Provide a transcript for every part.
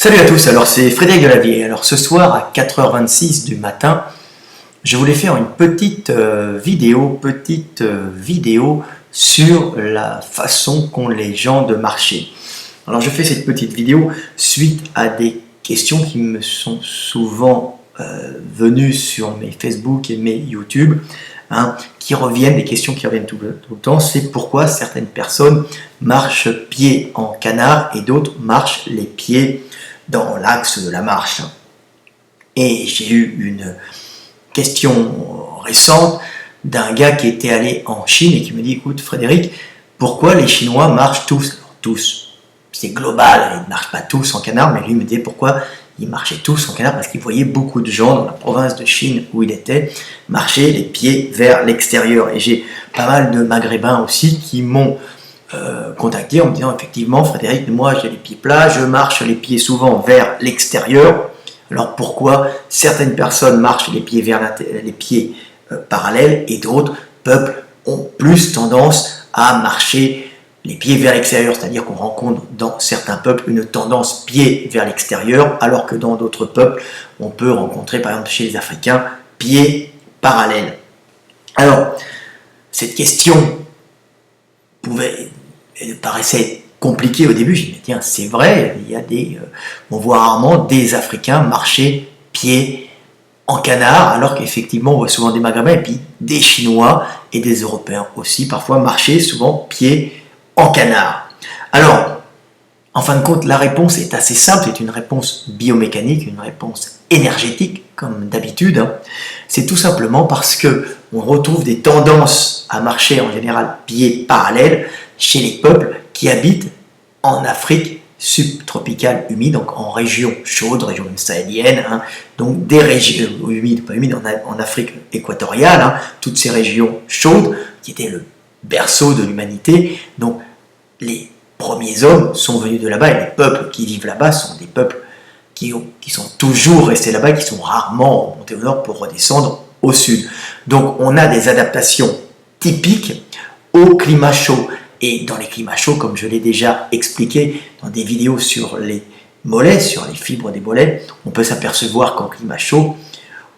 Salut à tous, alors c'est Frédéric Delavier. Alors ce soir à 4h26 du matin, je voulais faire une petite vidéo sur la façon qu'ont les gens de marcher. Alors je fais cette petite vidéo suite à des questions qui me sont souvent venues sur mes Facebook et mes YouTube, des questions qui reviennent tout le temps. C'est pourquoi certaines personnes marchent pieds en canard et d'autres marchent les pieds dans l'axe de la marche. Et j'ai eu une question récente d'un gars qui était allé en Chine et qui me dit: écoute Frédéric, pourquoi les Chinois marchent tous? Alors, tous, c'est global, ils ne marchent pas tous en canard, mais lui me disait pourquoi ils marchaient tous en canard, parce qu'il voyait beaucoup de gens dans la province de Chine où il était marcher les pieds vers l'extérieur. Et j'ai pas mal de Maghrébins aussi qui m'ont contacté en me disant: effectivement Frédéric, moi j'ai les pieds plats, je marche les pieds souvent vers l'extérieur. Alors pourquoi certaines personnes marchent les pieds vers les pieds parallèles et d'autres peuples ont plus tendance à marcher les pieds vers l'extérieur, c'est-à-dire qu'on rencontre dans certains peuples une tendance pied vers l'extérieur, alors que dans d'autres peuples on peut rencontrer, par exemple chez les Africains, pieds parallèles. Alors cette question paraissait compliquée au début. J'ai dit: tiens, c'est vrai, on voit rarement des Africains marcher pieds en canard, alors qu'effectivement on voit souvent des Maghrébins et puis des Chinois et des Européens aussi parfois marcher souvent pieds en canard. Alors, en fin de compte, la réponse est assez simple, c'est une réponse biomécanique, une réponse énergétique, comme d'habitude. C'est tout simplement parce que on retrouve des tendances à marcher en général pieds parallèles chez les peuples qui habitent en Afrique subtropicale humide, donc en région chaude, région sahélienne, donc des régions humides, pas humides, en Afrique équatoriale, toutes ces régions chaudes qui étaient le berceau de l'humanité. Donc les premiers hommes sont venus de là-bas et les peuples qui vivent là-bas sont des peuples qui sont toujours restés là-bas, qui sont rarement montés au nord pour redescendre au sud. Donc on a des adaptations typiques au climat chaud. Et dans les climats chauds, comme je l'ai déjà expliqué dans des vidéos sur les mollets, sur les fibres des mollets, on peut s'apercevoir qu'en climat chaud,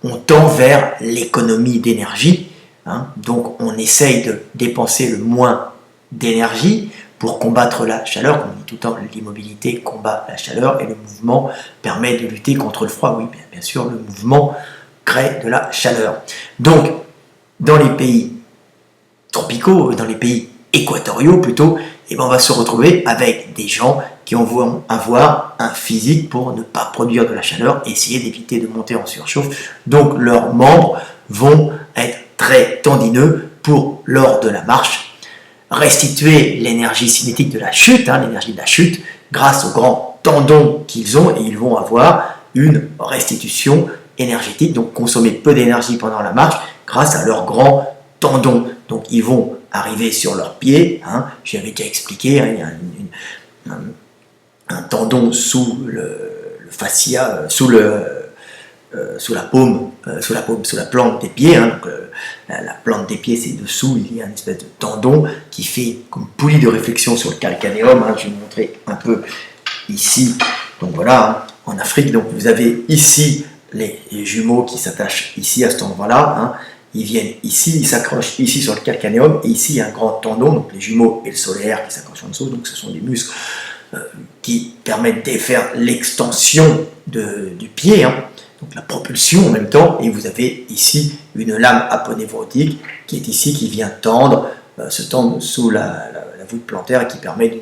on tend vers l'économie d'énergie. Donc on essaye de dépenser le moins d'énergie pour combattre la chaleur. Comme on dit tout le temps, l'immobilité combat la chaleur et le mouvement permet de lutter contre le froid. Oui, bien sûr, le mouvement crée de la chaleur. Donc, dans les pays tropicaux, dans les pays équatoriaux plutôt, on va se retrouver avec des gens qui vont avoir un physique pour ne pas produire de la chaleur, essayer d'éviter de monter en surchauffe. Donc leurs membres vont être très tendineux pour, lors de la marche, restituer l'énergie cinétique de la chute, l'énergie de la chute, grâce aux grands tendons qu'ils ont, et ils vont avoir une restitution énergétique, donc consommer peu d'énergie pendant la marche grâce à leurs grands tendons. Donc ils vont arriver sur leurs pieds, j'avais déjà expliqué, il y a un tendon sous le fascia, sous la plante des pieds, donc la plante des pieds c'est dessous, il y a une espèce de tendon qui fait comme poulie de réflexion sur le calcanéum, je vais vous montrer un peu ici, donc voilà, en Afrique, donc vous avez ici les jumeaux qui s'attachent ici à cet endroit-là, ils viennent ici, ils s'accrochent ici sur le calcanéum, et ici il y a un grand tendon, donc les jumeaux et le solaire qui s'accrochent en dessous, donc ce sont des muscles qui permettent de faire l'extension du pied, donc la propulsion en même temps, et vous avez ici une lame aponévrotique qui est ici, qui vient se tendre sous la voûte plantaire et qui permet,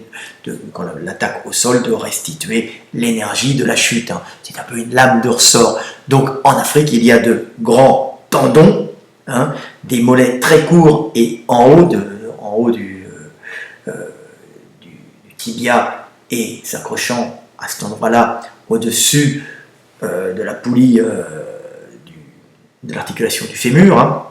quand l'attaque au sol, de restituer l'énergie de la chute. C'est un peu une lame de ressort. Donc en Afrique, il y a de grands tendons, des mollets très courts et en haut du tibia et s'accrochant à cet endroit-là au-dessus de la poulie de l'articulation du fémur,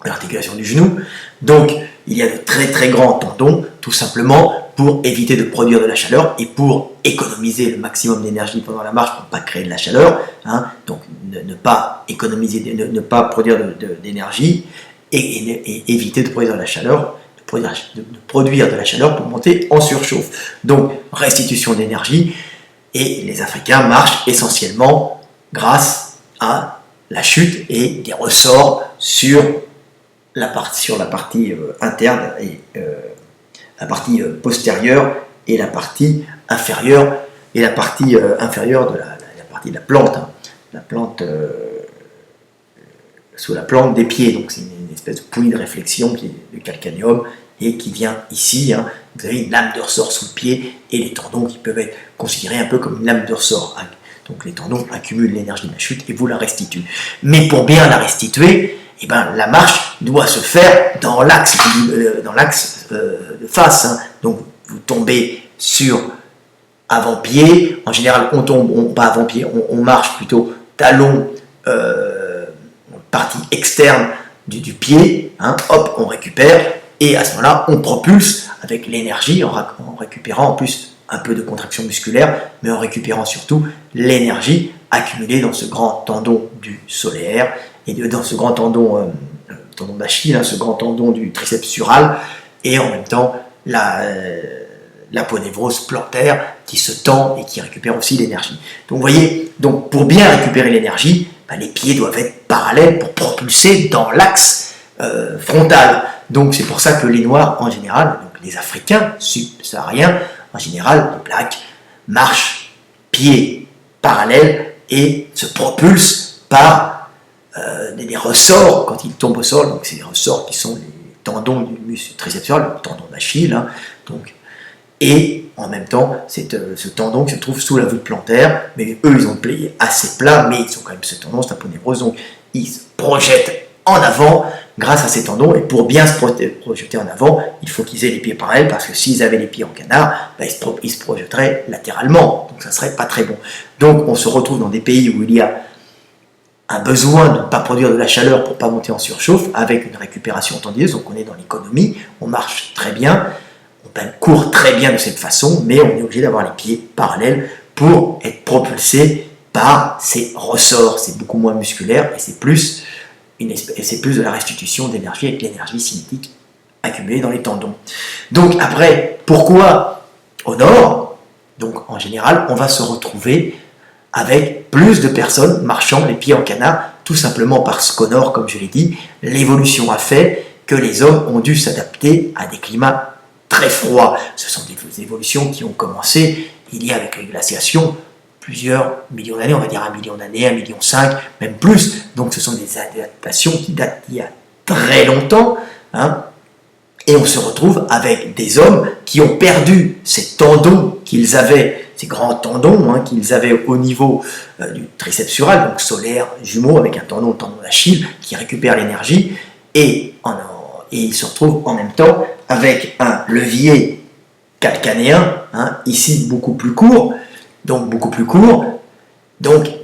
de l'articulation du genou. Donc il y a de très très grands tendons, tout simplement pour éviter de produire de la chaleur et pour économiser le maximum d'énergie pendant la marche pour ne pas créer de la chaleur, donc ne pas économiser, ne pas produire d'énergie et éviter de produire de la chaleur, de produire de la chaleur pour monter en surchauffe. Donc restitution d'énergie, Et les Africains marchent essentiellement grâce à la chute et des ressorts sur la partie interne et la partie postérieure et la partie inférieure inférieure de la partie de la plante, hein. La plante sous la plante des pieds. Donc c'est une espèce de poulie de réflexion qui est le calcanéum et qui vient ici. Hein. Vous avez une lame de ressort sous le pied et les tendons qui peuvent être considérés un peu comme une lame de ressort. Donc les tendons accumulent l'énergie de la chute et vous la restituent. Mais pour bien la restituer, eh ben, la marche doit se faire dans l'axe de face. Hein. Donc vous tombez sur avant-pied. En général, on tombe, pas avant-pied, on marche plutôt talon, partie externe du pied. Hein. Hop, on récupère. Et à ce moment-là, on propulse avec l'énergie en récupérant en plus un peu de contraction musculaire, mais en récupérant surtout l'énergie accumulée dans ce grand tendon du solaire et dans ce grand tendon d'Achille, hein, ce grand tendon du triceps sural, et en même temps l'aponévrose plantaire qui se tend et qui récupère aussi l'énergie. Donc vous voyez, donc pour bien récupérer l'énergie, ben, les pieds doivent être parallèles pour propulser dans l'axe frontal. Donc c'est pour ça que les Noirs en général, donc les Africains subsahariens en général, les Blacks, marchent pieds parallèles et se propulsent par des ressorts quand ils tombent au sol. Donc c'est des ressorts qui sont les tendons du muscle tricepsural, le tendon d'Achille. Hein, donc, et en même temps, ce tendon qui se trouve sous la voûte plantaire, mais eux ils ont le pied assez plat, mais ils ont quand même ce tendon, c'est un aponévrose, donc ils se projettent en avant grâce à ces tendons, et pour bien se projeter en avant, il faut qu'ils aient les pieds parallèles, parce que s'ils avaient les pieds en canard, ben, ils se projetteraient latéralement, donc ça ne serait pas très bon. Donc on se retrouve dans des pays où il y a un besoin de ne pas produire de la chaleur pour ne pas monter en surchauffe, avec une récupération tendineuses, donc on est dans l'économie, on marche très bien, on court très bien de cette façon, mais on est obligé d'avoir les pieds parallèles pour être propulsé par ces ressorts. C'est beaucoup moins musculaire et c'est plus de la restitution d'énergie avec l'énergie cinétique accumulée dans les tendons. Donc après, pourquoi au nord? Donc en général, on va se retrouver avec plus de personnes marchant les pieds en canard, tout simplement parce qu'au nord, comme je l'ai dit, l'évolution a fait que les hommes ont dû s'adapter à des climats très froids. Ce sont des évolutions qui ont commencé il y a avec les glaciations plusieurs millions d'années, on va dire 1 million d'années, 1,5 million, même plus. Donc ce sont des adaptations qui datent d'il y a très longtemps. Hein, et on se retrouve avec des hommes qui ont perdu ces tendons qu'ils avaient, ces grands tendons hein, qu'ils avaient au niveau du triceps sural, donc solaire, jumeau avec un tendon, le tendon d'Achille, qui récupère l'énergie, et ils se retrouvent en même temps avec un levier calcanéen, hein, ici beaucoup plus court, donc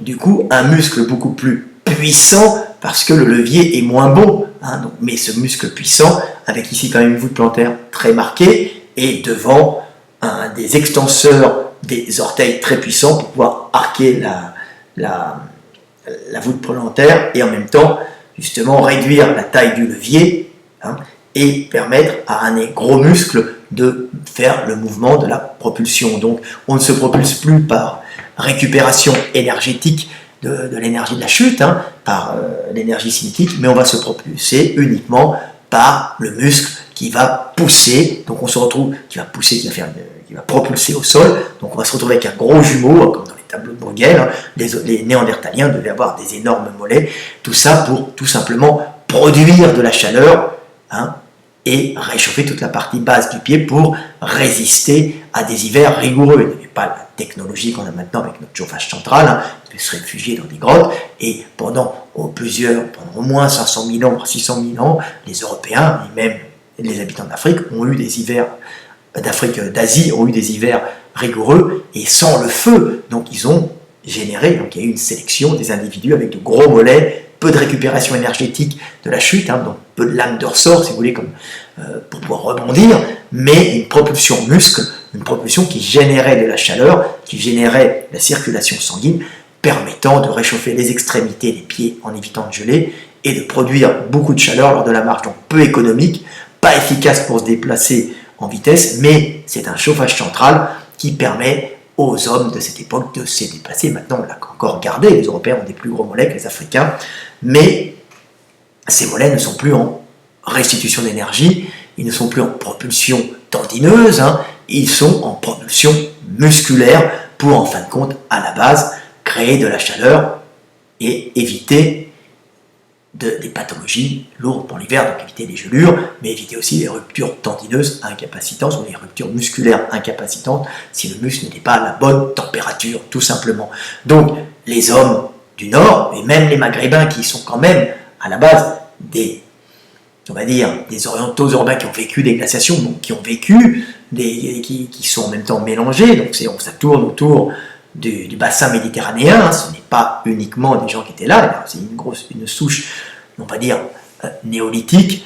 du coup un muscle beaucoup plus puissant parce que le levier est moins bon, hein, donc, mais ce muscle puissant avec ici quand même une voûte plantaire très marquée et devant des extenseurs des orteils très puissants pour pouvoir arquer la voûte plantaire et en même temps justement réduire la taille du levier hein, et permettre à un gros muscle de faire le mouvement de la propulsion. Donc on ne se propulse plus par récupération énergétique de l'énergie de la chute, hein, par l'énergie cinétique, mais on va se propulser uniquement par le muscle qui va pousser, donc on se retrouve, qui va propulser au sol, donc on va se retrouver avec un gros jumeau, comme dans les tableaux de Bruegel, hein. Les Néandertaliens devaient avoir des énormes mollets, tout ça pour tout simplement produire de la chaleur, hein, et réchauffer toute la partie basse du pied pour résister à des hivers rigoureux. Il n'y avait pas la technologie qu'on a maintenant avec notre chauffage central, hein, on peut se réfugier dans des grottes, et pendant au moins 500 000 ans, 600 000 ans, les Européens, et même les habitants d'Afrique, ont eu des hivers, d'Asie, ont eu des hivers rigoureux, et sans le feu, donc ils ont généré, donc il y a eu une sélection des individus avec de gros mollets, peu de récupération énergétique de la chute, hein, donc peu de lames de ressort, si vous voulez, pour pouvoir rebondir, mais une propulsion muscle, une propulsion qui générait de la chaleur, qui générait la circulation sanguine, permettant de réchauffer les extrémités des pieds en évitant de geler, et de produire beaucoup de chaleur lors de la marche, donc peu économique, pas efficace pour se déplacer en vitesse, mais c'est un chauffage central qui permet aux hommes de cette époque de se déplacer. Maintenant, on l'a encore gardé, les Européens ont des plus gros mollets que les Africains, mais ces mollets ne sont plus en restitution d'énergie, ils ne sont plus en propulsion tendineuse, ils sont en propulsion musculaire pour, en fin de compte, à la base, créer de la chaleur et éviter des pathologies lourdes pour l'hiver, donc éviter les gelures, mais éviter aussi les ruptures tendineuses incapacitantes ou les ruptures musculaires incapacitantes si le muscle n'était pas à la bonne température, tout simplement. Donc, les hommes du Nord, et même les Maghrébins qui sont quand même à la base des, on va dire, des orientaux urbains qui ont vécu des glaciations, donc qui ont vécu, qui sont en même temps mélangés, donc ça tourne autour du bassin méditerranéen, ce n'est pas uniquement des gens qui étaient là, c'est une souche, on va dire, néolithique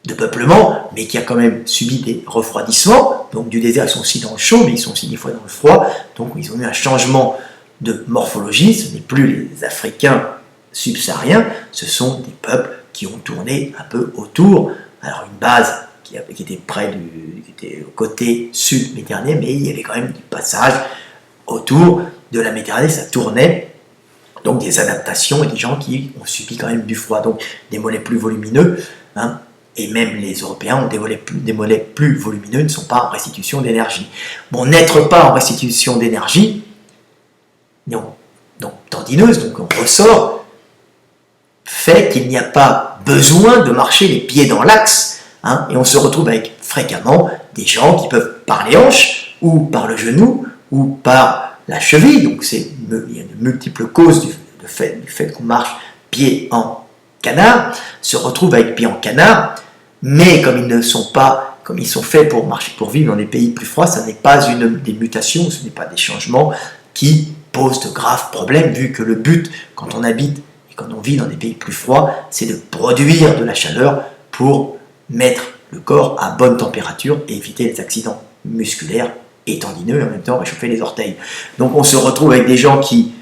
de peuplement, mais qui a quand même subi des refroidissements, donc du désert, ils sont aussi dans le chaud, mais ils sont aussi des fois dans le froid, donc ils ont eu un changement de morphologie, ce n'est plus les Africains subsahariens, ce sont des peuples qui ont tourné un peu autour, alors une base qui était qui était au côté sud méditerranéen, mais il y avait quand même du passage autour de la Méditerranée, ça tournait, donc des adaptations et des gens qui ont subi quand même du froid, donc des mollets plus volumineux, et même les Européens ont des mollets plus volumineux, ne sont pas en restitution d'énergie. Bon, n'être pas en restitution d'énergie, donc tendineuse, donc on ressort, fait qu'il n'y a pas besoin de marcher les pieds dans l'axe, et on se retrouve avec fréquemment des gens qui peuvent par les hanches, ou par le genou, ou par la cheville, donc il y a de multiples causes du fait qu'on marche pied en canard, se retrouvent avec pied en canard, mais comme ils sont faits pour marcher, pour vivre dans des pays plus froids, ça n'est pas des mutations, ce n'est pas des changements qui posent de graves problèmes, vu que le but, quand on habite et quand on vit dans des pays plus froids, c'est de produire de la chaleur pour mettre le corps à bonne température et éviter les accidents musculaires et tendineux, et en même temps réchauffer les orteils. Donc on se retrouve avec des gens qui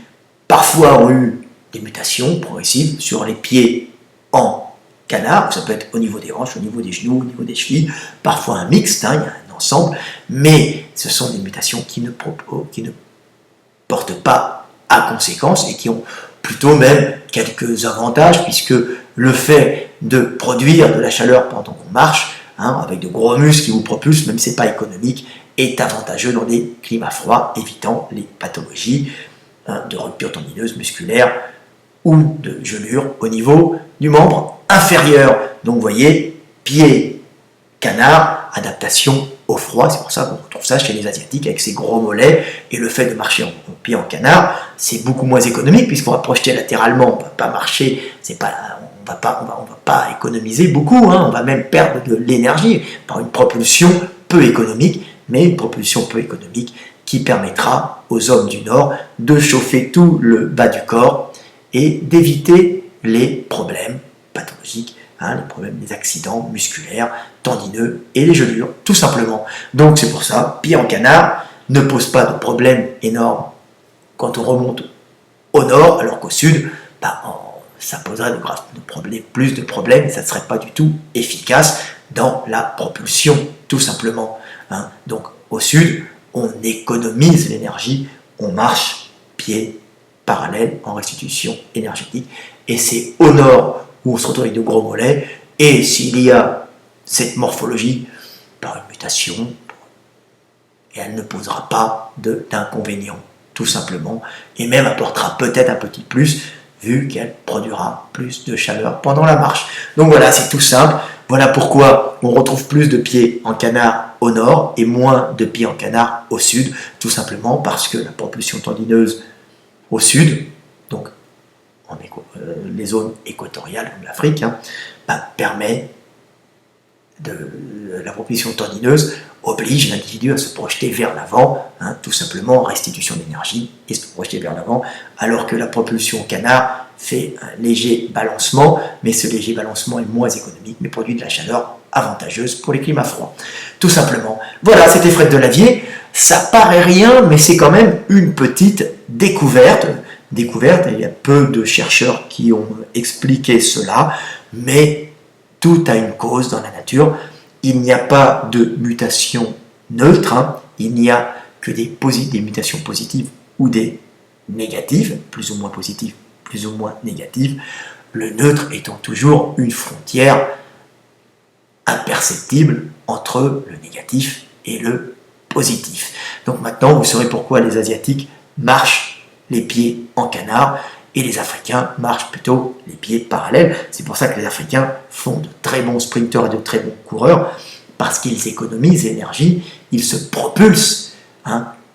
parfois ont eu des mutations progressives sur les pieds en canard, ça peut être au niveau des hanches, au niveau des genoux, au niveau des chevilles, parfois un mixte, il y a un ensemble, mais ce sont des mutations qui ne portent pas à conséquence et qui ont plutôt même quelques avantages, puisque le fait de produire de la chaleur pendant qu'on marche, avec de gros muscles qui vous propulsent, même si ce n'est pas économique, est avantageux dans des climats froids, évitant les pathologies de rupture tendineuse musculaire ou de gelure au niveau du membre inférieur. Donc vous voyez, pied, canard, adaptation au froid, c'est pour ça qu'on retrouve ça chez les Asiatiques avec ces gros mollets, et le fait de marcher en pied en canard, c'est beaucoup moins économique puisqu'on va projeter latéralement, on ne va pas marcher, on va pas économiser beaucoup, on va même perdre de l'énergie par une propulsion peu économique, mais une propulsion peu économique qui permettra aux hommes du Nord de chauffer tout le bas du corps et d'éviter les problèmes pathologiques, les problèmes des accidents musculaires, tendineux et les gelures, tout simplement. Donc c'est pour ça, pied en canard ne pose pas de problème énorme quand on remonte au nord, alors qu'au sud, ça poserait plus de problèmes et ça ne serait pas du tout efficace dans la propulsion, tout simplement. Donc au sud, on économise l'énergie, on marche pied parallèle en restitution énergétique, et c'est au nord où on se retrouve avec de gros mollets, et s'il y a cette morphologie par une mutation, et elle ne posera pas d'inconvénients, tout simplement, et même apportera peut-être un petit plus, vu qu'elle produira plus de chaleur pendant la marche. Donc voilà, c'est tout simple. Voilà pourquoi on retrouve plus de pieds en canard au nord et moins de pieds en canard au sud, tout simplement parce que la propulsion tendineuse au sud, donc les zones équatoriales comme l'Afrique, permet la propulsion tendineuse oblige l'individu à se projeter vers l'avant, tout simplement en restitution d'énergie et se projeter vers l'avant, alors que la propulsion au canard fait un léger balancement, mais ce léger balancement est moins économique, mais produit de la chaleur avantageuse pour les climats froids. Tout simplement. Voilà, c'était Fred Delavier. Ça paraît rien, mais c'est quand même une petite découverte. Il y a peu de chercheurs qui ont expliqué cela, mais tout a une cause dans la nature. Il n'y a pas de mutation neutre, il n'y a que des mutations positives ou des négatives, plus ou moins positives, plus ou moins négatives, le neutre étant toujours une frontière imperceptible entre le négatif et le positif. Donc maintenant, vous saurez pourquoi les Asiatiques marchent les pieds en canard et les Africains marchent plutôt les pieds parallèles. C'est pour ça que les Africains font de très bons sprinteurs et de très bons coureurs, parce qu'ils économisent l'énergie, ils se propulsent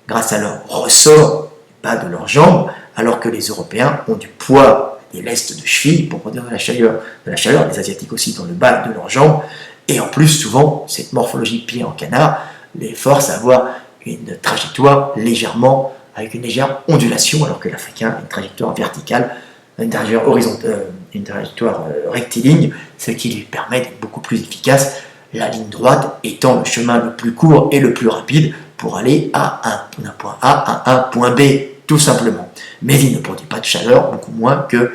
grâce à leur ressort, pas de leurs jambes, alors que les Européens ont du poids des lestes de cheville pour produire de la chaleur, les Asiatiques aussi dans le bas de leurs jambes, et en plus souvent cette morphologie pied en canard les force à avoir une trajectoire légèrement avec une légère ondulation, alors que l'Africain a une trajectoire verticale, une trajectoire horizontale, une trajectoire rectiligne, ce qui lui permet d'être beaucoup plus efficace, la ligne droite étant le chemin le plus court et le plus rapide pour aller d'un point A à un point B, tout simplement. Mais il ne produit pas de chaleur, beaucoup moins que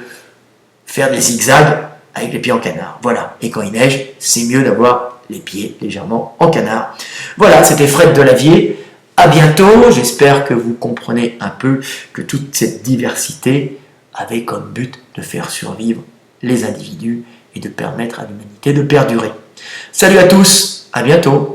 faire des zigzags avec les pieds en canard. Voilà, et quand il neige, c'est mieux d'avoir les pieds légèrement en canard. Voilà, c'était Fred Delavier. À bientôt, j'espère que vous comprenez un peu que toute cette diversité avait comme but de faire survivre les individus et de permettre à l'humanité de perdurer. Salut à tous, à bientôt.